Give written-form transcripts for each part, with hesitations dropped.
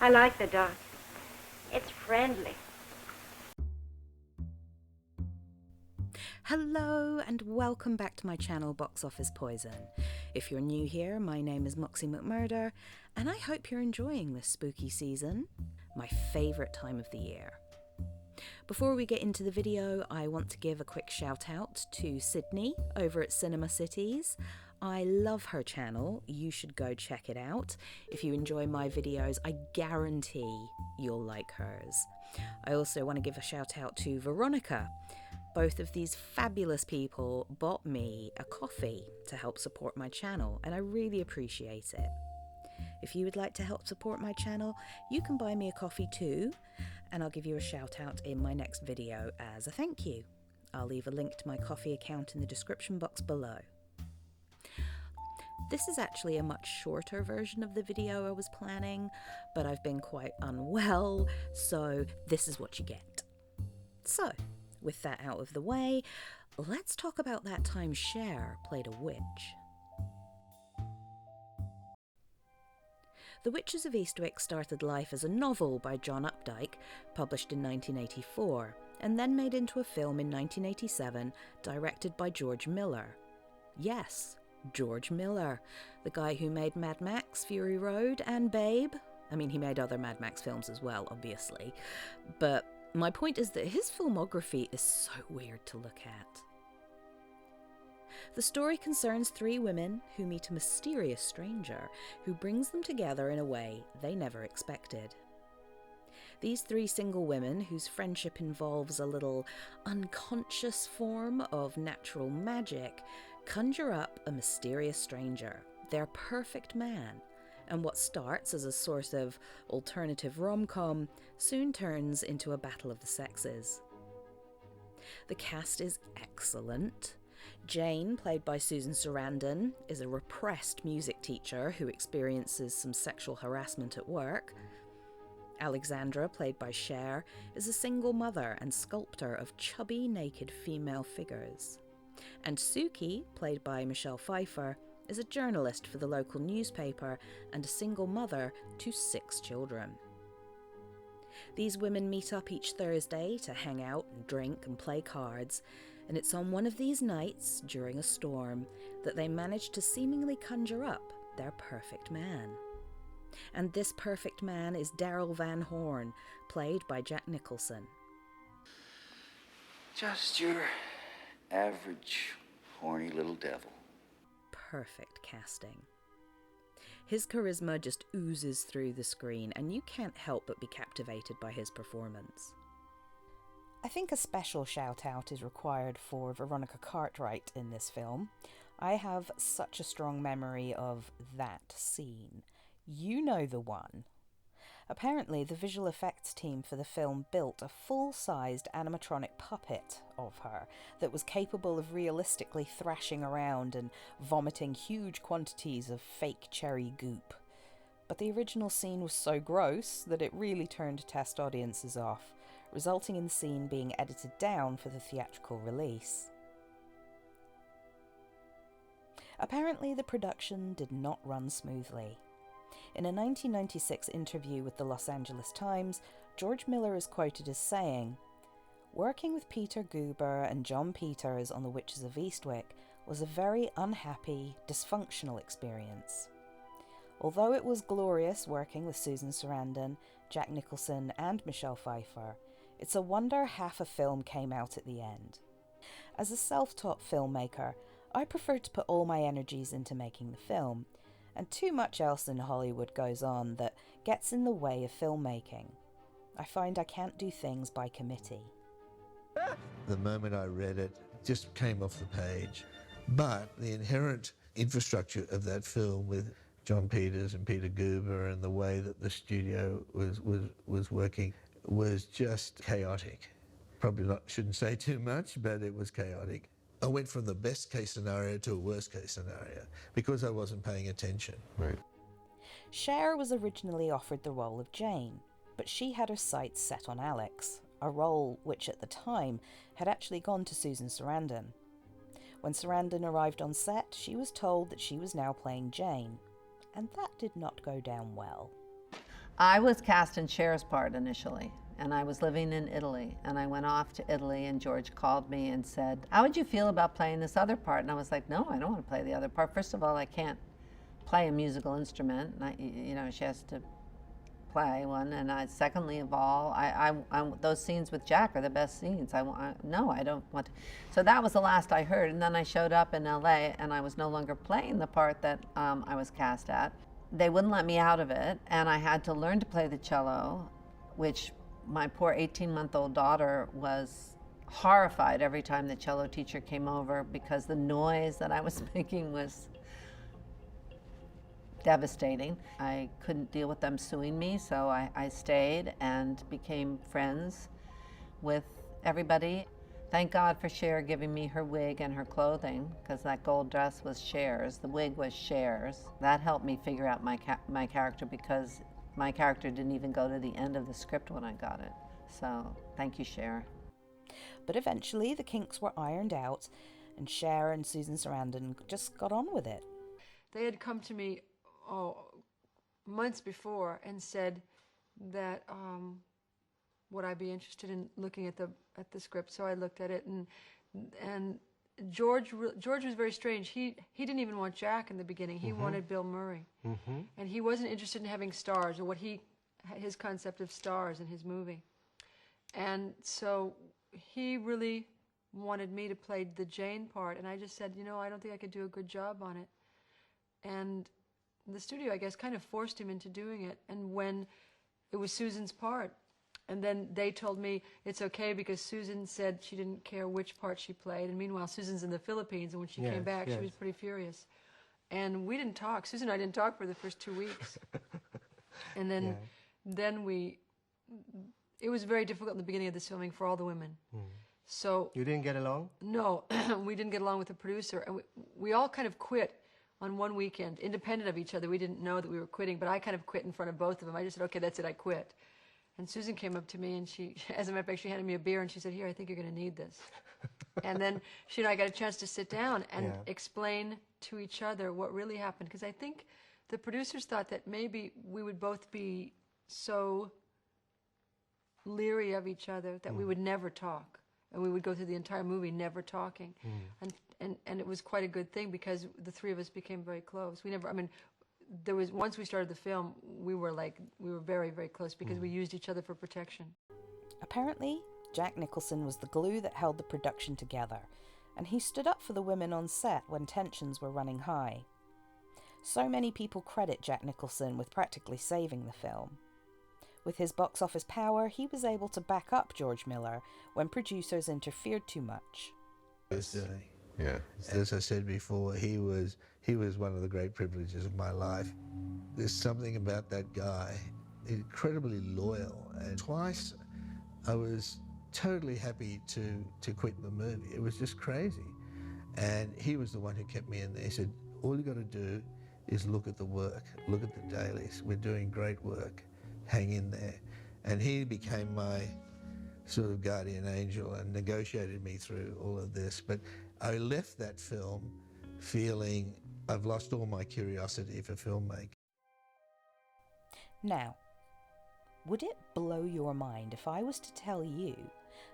I like the dog. It's friendly. Hello and welcome back to my channel Box Office Poison. If you're new here, my name is Moxie McMurder and I hope you're enjoying this spooky season, my favourite time of the year. Before we get into the video, I want to give a quick shout out to Sydney over at Cinema Cities. I love her channel, you should go check it out. If you enjoy my videos, I guarantee you'll like hers. I also want to give a shout out to Veronica. Both of these fabulous people bought me a coffee to help support my channel, and I really appreciate it. If you would like to help support my channel, you can buy me a coffee too, and I'll give you a shout out in my next video as a thank you. I'll leave a link to my coffee account in the description box below. This is actually a much shorter version of the video I was planning, but I've been quite unwell, so this is what you get. So, with that out of the way, let's talk about that time Cher played a witch. The Witches of Eastwick started life as a novel by John Updike, published in 1984, and then made into a film in 1987, directed by George Miller. Yes, George Miller, the guy who made Mad Max, Fury Road, and Babe. I mean, he made other Mad Max films as well, obviously, but my point is that his filmography is so weird to look at. The story concerns three women who meet a mysterious stranger who brings them together in a way they never expected. These three single women, whose friendship involves a little unconscious form of natural magic, conjure up a mysterious stranger, their perfect man, and what starts as a sort of alternative rom-com soon turns into a battle of the sexes. The cast is excellent. Jane, played by Susan Sarandon, is a repressed music teacher who experiences some sexual harassment at work. Alexandra, played by Cher, is a single mother and sculptor of chubby, naked female figures. And Suki, played by Michelle Pfeiffer, is a journalist for the local newspaper and a single mother to 6 children. These women meet up each Thursday to hang out and drink and play cards, and it's on one of these nights, during a storm, that they manage to seemingly conjure up their perfect man. And this perfect man is Daryl Van Horn, played by Jack Nicholson. Just your average horny little devil. Perfect casting. His charisma just oozes through the screen and you can't help but be captivated by his performance. I think a special shout out is required for Veronica Cartwright in this film. I have such a strong memory of that scene. You know the one. Apparently, the visual effects team for the film built a full-sized animatronic puppet of her that was capable of realistically thrashing around and vomiting huge quantities of fake cherry goop. But the original scene was so gross that it really turned test audiences off, resulting in the scene being edited down for the theatrical release. Apparently, the production did not run smoothly. In a 1996 interview with the Los Angeles Times, George Miller is quoted as saying, "Working with Peter Guber and John Peters on The Witches of Eastwick was a very unhappy, dysfunctional experience. Although it was glorious working with Susan Sarandon, Jack Nicholson and Michelle Pfeiffer, it's a wonder half a film came out at the end. As a self-taught filmmaker, I prefer to put all my energies into making the film, and too much else in Hollywood goes on that gets in the way of filmmaking. I find I can't do things by committee." The moment I read it, it just came off the page. But the inherent infrastructure of that film with John Peters and Peter Guber and the way that the studio was working was just chaotic. Probably shouldn't say too much, but it was chaotic. I went from the best case scenario to a worst case scenario because I wasn't paying attention. Right. Cher was originally offered the role of Jane, but she had her sights set on Alex, a role which at the time had actually gone to Susan Sarandon. When Sarandon arrived on set, she was told that she was now playing Jane, and that did not go down well. I was cast in Cher's part initially, and I was living in Italy, and I went off to Italy, and George called me and said, how would you feel about playing this other part? And I was like, no, I don't want to play the other part. First of all, I can't play a musical instrument. And she has to play one. And secondly of all, those scenes with Jack are the best scenes. No, I don't want to. So that was the last I heard. And then I showed up in LA, and I was no longer playing the part that I was cast at. They wouldn't let me out of it, and I had to learn to play the cello, which my poor 18-month-old daughter was horrified every time the cello teacher came over, because the noise that I was making was devastating. I couldn't deal with them suing me, so I stayed and became friends with everybody. Thank God for Cher giving me her wig and her clothing, because that gold dress was Cher's, the wig was Cher's. That helped me figure out my character, because my character didn't even go to the end of the script when I got it. So thank you, Cher. But eventually the kinks were ironed out, and Cher and Susan Sarandon just got on with it. They had come to me months before and said that would I be interested in looking at the script. So I looked at it, and George was very strange. He didn't even want Jack in the beginning. He wanted Bill Murray, and he wasn't interested in having stars, or his concept of stars in his movie. And so he really wanted me to play the Jane part, and I just said, I don't think I could do a good job on it. And the studio, I guess, kind of forced him into doing it. And when it was Susan's part, and then they told me it's okay because Susan said she didn't care which part she played. And meanwhile, Susan's in the Philippines, and when she came back, she was pretty furious. And we didn't talk. Susan and I didn't talk for the first 2 weeks. And then it was very difficult in the beginning of this filming for all the women. So you didn't get along? No, we didn't get along with the producer. And we all kind of quit on one weekend, independent of each other. We didn't know that we were quitting, but I kind of quit in front of both of them. I just said, okay, that's it, I quit. And Susan came up to me, and she, as a matter of fact, she handed me a beer, and she said, here, I think you're going to need this. And then she and I got a chance to sit down and explain to each other what really happened, because I think the producers thought that maybe we would both be so leery of each other that we would never talk, and we would go through the entire movie never talking. And it was quite a good thing, because the three of us became very close. There was, once we started the film, we were very, very close, because we used each other for protection. Apparently, Jack Nicholson was the glue that held the production together, and he stood up for the women on set when tensions were running high. So many people credit Jack Nicholson with practically saving the film. With his box office power, he was able to back up George Miller when producers interfered too much. Yeah. As I said before, he was one of the great privileges of my life. There's something about that guy, incredibly loyal. And twice I was totally happy to quit the movie. It was just crazy. And he was the one who kept me in there. He said, all you got to do is look at the work, look at the dailies. We're doing great work. Hang in there. And he became my sort of guardian angel and negotiated me through all of this. But I left that film feeling I've lost all my curiosity for filmmaking. Now, would it blow your mind if I was to tell you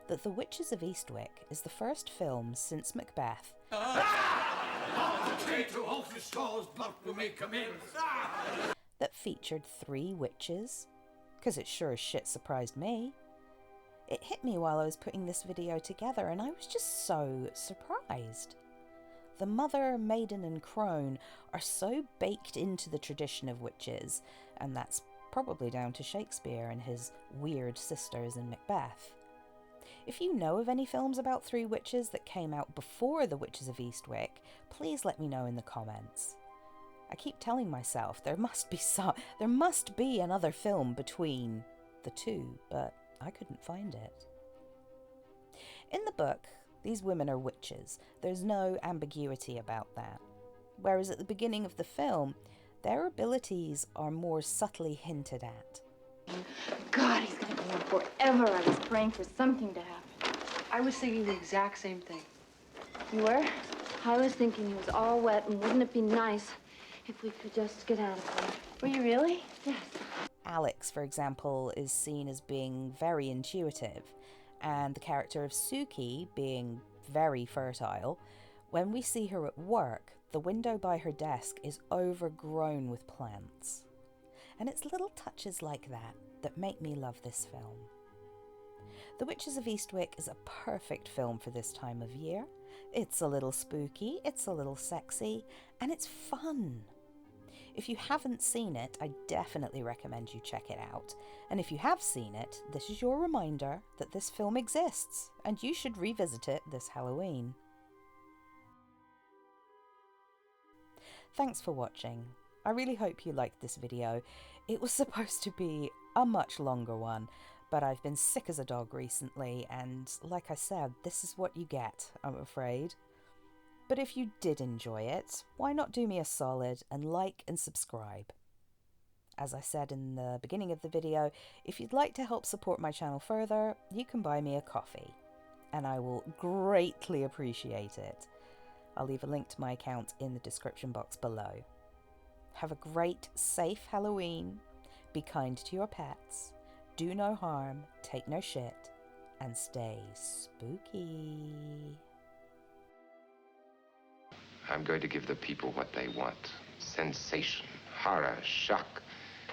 that The Witches of Eastwick is the first film since Macbeth that featured 3 witches? Because it sure as shit surprised me. It hit me while I was putting this video together, and I was just so surprised. The mother, maiden and crone are so baked into the tradition of witches, and that's probably down to Shakespeare and his weird sisters in Macbeth. If you know of any films about 3 witches that came out before The Witches of Eastwick, please let me know in the comments. I keep telling myself there must be another film between the two, but I couldn't find it. In the book, these women are witches. There's no ambiguity about that. Whereas at the beginning of the film, their abilities are more subtly hinted at. God, he's gonna go on forever. I was praying for something to happen. I was thinking the exact same thing. You were? I was thinking he was all wet, and wouldn't it be nice if we could just get out of here? Were you really? Yes. Alex, for example, is seen as being very intuitive, and the character of Suki being very fertile, when we see her at work, the window by her desk is overgrown with plants. And it's little touches like that that make me love this film. The Witches of Eastwick is a perfect film for this time of year. It's a little spooky, it's a little sexy, and it's fun. If you haven't seen it, I definitely recommend you check it out. And if you have seen it, this is your reminder that this film exists, and you should revisit it this Halloween. Thanks for watching. I really hope you liked this video. It was supposed to be a much longer one, but I've been sick as a dog recently, and like I said, this is what you get, I'm afraid. But if you did enjoy it, why not do me a solid and like and subscribe? As I said in the beginning of the video, if you'd like to help support my channel further, you can buy me a coffee, and I will greatly appreciate it. I'll leave a link to my account in the description box below. Have a great, safe Halloween, be kind to your pets, do no harm, take no shit, and stay spooky. I'm going to give the people what they want. Sensation, horror, shock.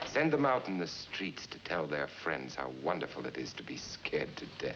Send them out in the streets to tell their friends how wonderful it is to be scared to death.